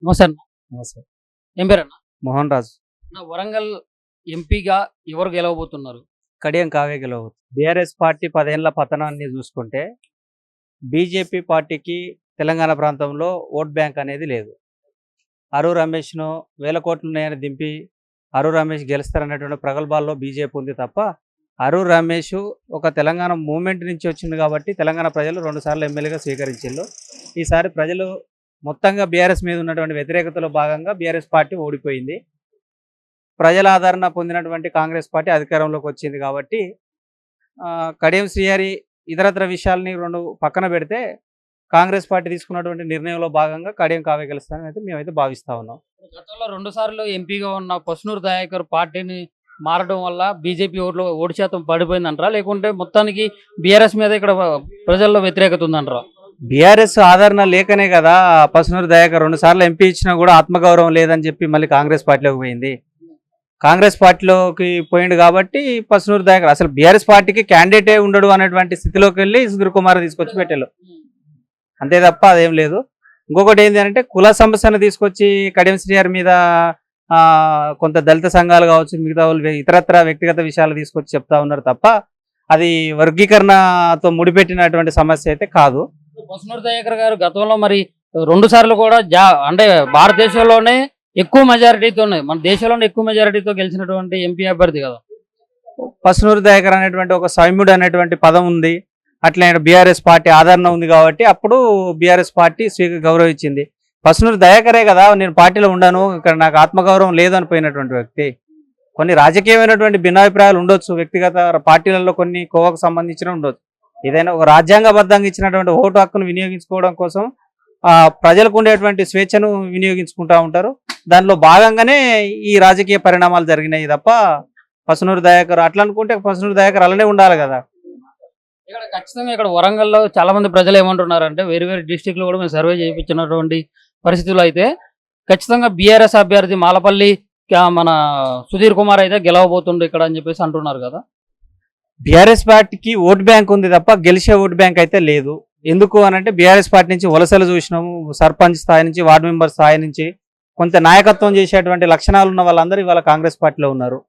నమస్తే అన్న. నమస్తే. ఏం పేరన్న? మోహన్ రాజు. వరంగల్ ఎంపీగా ఎవరు గెలవబోతున్నారు? కడియం కావ్య గెలవదు. బీఆర్ఎస్ పార్టీ 10 ఏళ్ల పతనాన్ని చూసుకుంటే బీజేపీ పార్టీకి తెలంగాణ ప్రాంతంలో ఓట్ బ్యాంక్ అనేది లేదు. అరు రమేష్ను వేల కోట్లు ఉన్నాయని దింపి అరు రమేష్ గెలుస్తారనేటువంటి ప్రగల్భాల్లో బీజేపీ ఉంది తప్ప అరు రమేష్ ఒక తెలంగాణ మూమెంట్ నుంచి వచ్చింది కాబట్టి తెలంగాణ ప్రజలు 2 సార్లు ఎమ్మెల్యేగా స్వీకరించారు. ఈసారి ప్రజలు మొత్తంగా బీఆర్ఎస్ మీద ఉన్నటువంటి వ్యతిరేకతలో భాగంగా బీఆర్ఎస్ పార్టీ ఓడిపోయింది. ప్రజల ఆదరణ పొందినటువంటి కాంగ్రెస్ పార్టీ అధికారంలోకి వచ్చింది కాబట్టి కడియం శ్రీహరి ఇతరత్ర విషయాల్ని 2 పక్కన పెడితే కాంగ్రెస్ పార్టీ తీసుకున్నటువంటి నిర్ణయంలో భాగంగా కడియం కావ్య గెలుస్తారని అయితే మేమైతే భావిస్తా ఉన్నాం. గతంలో 2 సార్లు ఎంపీగా ఉన్న పసునూరు దయాకర్ పార్టీని మారడం వల్ల బీజేపీ ఓటు శాతం పడిపోయిందంటారా, లేకుంటే మొత్తానికి బీఆర్ఎస్ మీద ఇక్కడ ప్రజల్లో వ్యతిరేకత ఉందంటారా? బీఆర్ఎస్ ఆదరణ లేకనే కదా పసునూరు దయాకర్ 2 సార్లు ఎంపీ ఇచ్చినా కూడా ఆత్మగౌరవం లేదని చెప్పి మళ్ళీ కాంగ్రెస్ పార్టీలోకి పోయింది. కాంగ్రెస్ పార్టీలోకి పోయింది కాబట్టి పసునూరు దయాకర్ అసలు బీఆర్ఎస్ పార్టీకి క్యాండిడేటే ఉండడు అనేటువంటి స్థితిలోకి వెళ్ళి సుధీర్ కుమార్ తీసుకొచ్చి పెట్టారు. అంతే తప్ప అదేం లేదు. ఇంకొకటి ఏంటి అంటే కుల సమస్యను తీసుకొచ్చి కడియం శ్రీహరి మీద కొంత దళిత సంఘాలు కావచ్చు, మిగతా వాళ్ళు ఇతరత్ర వ్యక్తిగత విషయాలు తీసుకొచ్చి చెప్తా ఉన్నారు తప్ప అది వర్గీకరణతో ముడిపెట్టినటువంటి సమస్య అయితే కాదు. పసునూరు దయాకర్ గారు గతంలో మరి 2 సార్లు కూడా అంటే భారతదేశంలోనే ఎక్కువ మెజారిటీతో, మన దేశంలోనే ఎక్కువ మెజారిటీతో గెలిచినటువంటి ఎంపీ అభ్యర్థి కదా పసునూరు దయాకర్ అనేటువంటి ఒక సౌమ్యుడు అనేటువంటి పదం ఉంది. అట్లా బీఆర్ఎస్ పార్టీ ఆదరణ ఉంది కాబట్టి అప్పుడు బీఆర్ఎస్ పార్టీ గౌరవించింది. పసునూరు దయాకరే కదా నేను పార్టీలో ఉండను, ఇక్కడ నాకు ఆత్మగౌరవం లేదని పోయినటువంటి వ్యక్తి. కొన్ని రాజకీయమైనటువంటి భిన్నాభిప్రాయాలు ఉండొచ్చు, వ్యక్తిగత పార్టీలలో కొన్ని కోవకు సంబంధించిన ఉండొచ్చు. ఏదైనా ఒక రాజ్యాంగబద్ధంగా ఇచ్చినటువంటి ఓటు హక్కును వినియోగించుకోవడం కోసం ప్రజలకు ఉండేటువంటి స్వేచ్ఛను వినియోగించుకుంటూ ఉంటారు. దానిలో భాగంగానే ఈ రాజకీయ పరిణామాలు జరిగినాయి తప్ప పసునూరు దయాకర్ అట్లా అనుకుంటే పసునూరు దయాకర్ అలానే ఉండాలి కదా. ఇక్కడ ఖచ్చితంగా ఇక్కడ వరంగల్లో చాలా మంది ప్రజలు ఏమంటున్నారంటే వేరు వేరు డిస్టిక్లో కూడా మేము సర్వే చేయించినటువంటి పరిస్థితుల్లో అయితే ఖచ్చితంగా బీఆర్ఎస్ అభ్యర్థి మాలపల్లి మన సుధీర్ కుమార్ అయితే గెలవబోతుండే ఇక్కడ అని చెప్పేసి అంటున్నారు కదా. బీఆర్ఎస్ పార్టీకి ఓట్ బ్యాంక్ ఉంది తప్ప గెలిచే ఓట్ బ్యాంక్ అయితే లేదు. ఎందుకు అనంటే బీఆర్ఎస్ పార్టీ నుంచి వలసలు చూసినాము, సర్పంచ్ స్థాయి నుంచి వార్డు మెంబర్ స్థాయి నుంచి కొంత నాయకత్వం చేసేటువంటి లక్షణాలు ఉన్న వాళ్ళందరూ ఇవాళ కాంగ్రెస్ పార్టీలో ఉన్నారు.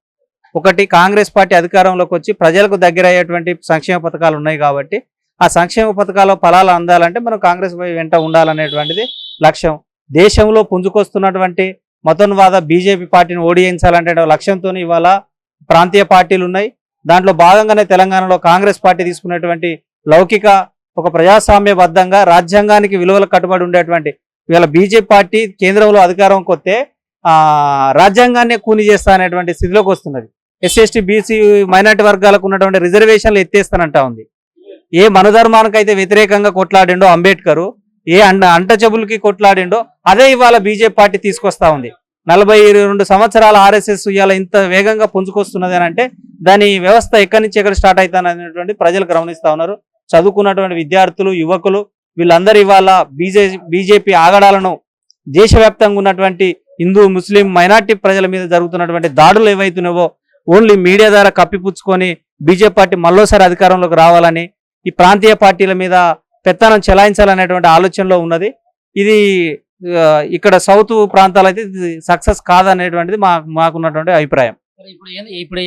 ఒకటి కాంగ్రెస్ పార్టీ అధికారంలోకి వచ్చి ప్రజలకు దగ్గర అయ్యేటువంటి సంక్షేమ పథకాలు ఉన్నాయి కాబట్టి ఆ సంక్షేమ పథకాల ఫలాలు అందాలంటే మనం కాంగ్రెస్ వెంట ఉండాలనేటువంటిది లక్ష్యం. దేశంలో పుంజుకొస్తున్నటువంటి మతోన్వాద బీజేపీ పార్టీని ఓడించాలంటే లక్ష్యంతో ఇవాళ ప్రాంతీయ పార్టీలు ఉన్నాయి. దాంట్లో భాగంగానే తెలంగాణలో కాంగ్రెస్ పార్టీ తీసుకున్నటువంటి లౌకిక ఒక ప్రజాస్వామ్యబద్ధంగా రాజ్యాంగానికి విలువలు కట్టుబడి ఉండేటువంటి ఇవాళ బీజేపీ పార్టీ కేంద్రంలో అధికారంకి వస్తే రాజ్యాంగాన్ని కూని చేస్తా అనేటువంటి స్థితిలోకి వస్తున్నది. ఎస్సీ బీసీ మైనార్టీ వర్గాలకు ఉన్నటువంటి రిజర్వేషన్లు ఎత్తేస్తానంటా ఉంది. ఏ మనుధర్మానికైతే వ్యతిరేకంగా కొట్లాడిండో అంబేద్కర్, ఏ అంటచబుల్కి కొట్లాడిండో అదే ఇవాళ బీజేపీ పార్టీ తీసుకొస్తా ఉంది. 42 సంవత్సరాల ఆర్ఎస్ఎస్ ఇవాళ ఇంత వేగంగా పుంజుకొస్తున్నది అని అంటే దాని వ్యవస్థ ఎక్కడి నుంచి ఎక్కడ స్టార్ట్ అవుతాననేటువంటి ప్రజలు గమనిస్తా ఉన్నారు. చదువుకున్నటువంటి విద్యార్థులు, యువకులు వీళ్ళందరూ ఇవాళ బీజేపీ ఆగడాలను దేశవ్యాప్తంగా ఉన్నటువంటి హిందూ, ముస్లిం, మైనార్టీ ప్రజల మీద జరుగుతున్నటువంటి దాడులు ఏవైతున్నావో ఓన్లీ మీడియా ద్వారా కప్పిపుచ్చుకొని బీజేపీ పార్టీ మళ్ళోసారి అధికారంలోకి రావాలని ఈ ప్రాంతీయ పార్టీల మీద పెత్తనం చెలాయించాలనేటువంటి ఆలోచనలో ఉన్నది. ఇది ఇక్కడ సౌత్ ప్రాంతాలు అయితే సక్సెస్ కాదనేటువంటిది మాకున్నటువంటి అభిప్రాయం. ఇప్పుడు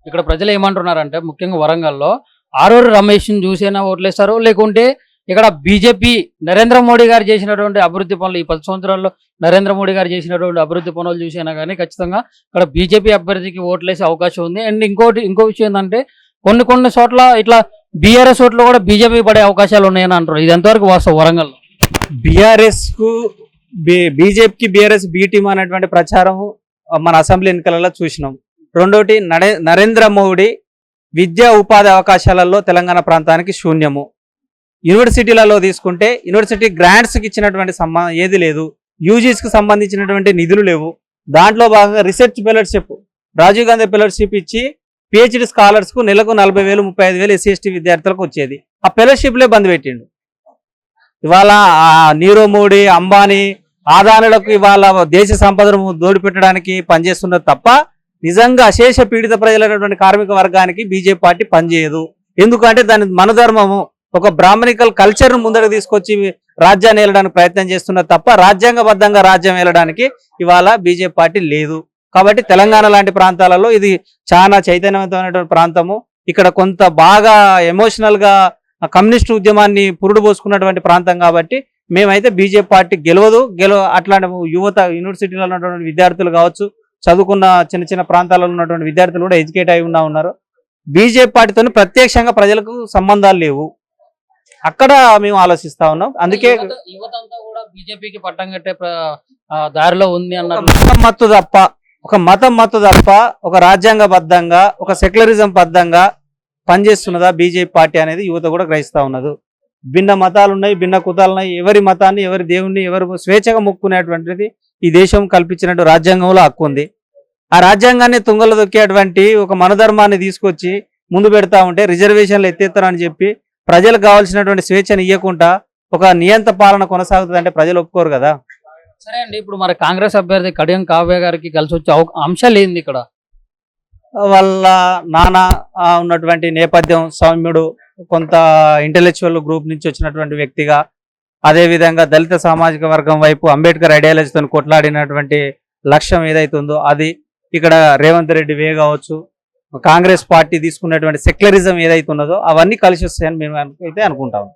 ఇక్కడ ప్రజలు ఏమంటున్నారంటే ముఖ్యంగా వరంగల్లో ఆరూరు రమేష్ని చూసైనా ఓట్లేస్తారు, లేకుంటే ఇక్కడ బీజేపీ నరేంద్ర మోడీ గారు చేసినటువంటి అభివృద్ధి పనులు ఈ 10 సంవత్సరాల్లో నరేంద్ర మోడీ గారు చేసినటువంటి అభివృద్ధి పనులు చూసినా కానీ ఖచ్చితంగా ఇక్కడ బీజేపీ అభ్యర్థికి ఓట్లేసే అవకాశం ఉంది. అండ్ ఇంకో విషయం ఏంటంటే కొన్ని చోట్ల ఇట్లా బీఆర్ఎస్ ఓట్లు కూడా బీజేపీ పడే అవకాశాలు ఉన్నాయని అంటారు. ఇది ఎంతవరకు వాస్తవం వరంగల్లో? బీఆర్ఎస్కు బీజేపీకి బీఆర్ఎస్ బీ టీమ్ అనేటువంటి ప్రచారం మన అసెంబ్లీ ఎన్నికలలో చూసినాం. రెండోటి నరేంద్ర మోడీ విద్యా ఉపాధి అవకాశాలలో తెలంగాణ ప్రాంతానికి శూన్యము. యూనివర్సిటీలలో తీసుకుంటే యూనివర్సిటీ గ్రాంట్స్కి ఇచ్చినటువంటి ఏది లేదు, యూజీస్కి సంబంధించినటువంటి నిధులు లేవు. దాంట్లో భాగంగా research fellowship, Rajiv Gandhi fellowship ఇచ్చి పిహెచ్డి స్కాలర్స్కు నెలకు 40,000 35,000 ఎస్సీ ఎస్టీ విద్యార్థులకు వచ్చేది. ఆ ఫెలోషిప్లే బంద్ పెట్టిండు. ఇవాళ నీరవ్ మోడీ, అంబానీ, ఆదానులకు ఇవాళ దేశ సంపదను దోడిపెట్టడానికి పనిచేస్తున్నది తప్ప నిజంగా అశేష పీడిత ప్రజలైనటువంటి కార్మిక వర్గానికి బీజేపీ పార్టీ పనిచేయదు. ఎందుకంటే దాని మనధర్మము ఒక బ్రాహ్మణికల్ కల్చర్ ముందరకు తీసుకొచ్చి రాజ్యాన్ని ఏలడానికి ప్రయత్నం చేస్తున్నారు తప్ప రాజ్యాంగబద్ధంగా రాజ్యం ఏలడానికి ఇవాళ బీజేపీ పార్టీ లేదు. కాబట్టి తెలంగాణ లాంటి ప్రాంతాలలో ఇది చాలా చైతన్యవంతమైనటువంటి ప్రాంతము. ఇక్కడ కొంత బాగా ఎమోషనల్ గా కమ్యూనిస్ట్ ఉద్యమాన్ని పురుడు పోసుకున్నటువంటి ప్రాంతం కాబట్టి మేమైతే బీజేపీ పార్టీ అట్లాంటి యువత యూనివర్సిటీలో ఉన్నటువంటి విద్యార్థులు కావచ్చు, చదువుకున్న చిన్న చిన్న ప్రాంతాలలో ఉన్నటువంటి విద్యార్థులు కూడా ఎడ్యుకేట్ అయి ఉన్నారు. బీజేపీ పార్టీతో ప్రత్యక్షంగా ప్రజలకు సంబంధాలు లేవు. అక్కడ మేము ఆలోచిస్తా ఉన్నాం. అందుకే యువత అంతా కూడా బీజేపీకి పట్టం కట్టే దారిలో ఉంది అన్నారు. ఒక మతం మత్తు తప్ప ఒక రాజ్యాంగబద్ధంగా ఒక సెక్యులరిజం బద్ధంగా పనిచేస్తున్నదా బీజేపీ పార్టీ అనేది యువత కూడా గ్రహిస్తా ఉన్నది. భిన్న మతాలు ఉన్నాయి, భిన్న కుతాలు ఉన్నాయి. ఎవరి మతాన్ని, ఎవరి దేవుణ్ణి ఎవరు స్వేచ్ఛగా మొక్కునేటువంటిది ఈ దేశం కల్పించినట్టు రాజ్యాంగంలో హక్కు ఉంది. ఆ రాజ్యాంగాన్ని తుంగలో దొక్కేటువంటి ఒక మనధర్మాన్ని తీసుకొచ్చి ముందు పెడతా ఉంటే రిజర్వేషన్లు ఎత్తేస్తారని చెప్పి ప్రజలకు కావాల్సినటువంటి స్వేచ్ఛను ఇవ్వకుండా ఒక నియంత పాలన కొనసాగుతుంది అంటే ప్రజలు ఒప్పుకోరు కదా. సరే అండి, ఇప్పుడు మరి కాంగ్రెస్ అభ్యర్థి కడియం కావ్య గారికి కలిసి వచ్చే అంశాలు ఏంది ఇక్కడ? వాళ్ళ నాన్న ఉన్నటువంటి నేపథ్యం, సౌమ్యుడు, కొంత ఇంటెలెక్చువల్ గ్రూప్ నుంచి వచ్చినటువంటి వ్యక్తిగా, అదేవిధంగా దళిత సామాజిక వర్గం వైపు అంబేద్కర్ ఐడియాలజీతో కొట్లాడినటువంటి లక్ష్యం ఏదైతుందో అది ఇక్కడ రేవంత్ రెడ్డి వే కావచ్చు, కాంగ్రెస్ పార్టీ తీసుకున్నటువంటి సెక్యులరిజం ఏదైతే ఉన్నదో అవన్నీ కలిసి వస్తాయని మేము అయితే అనుకుంటాము.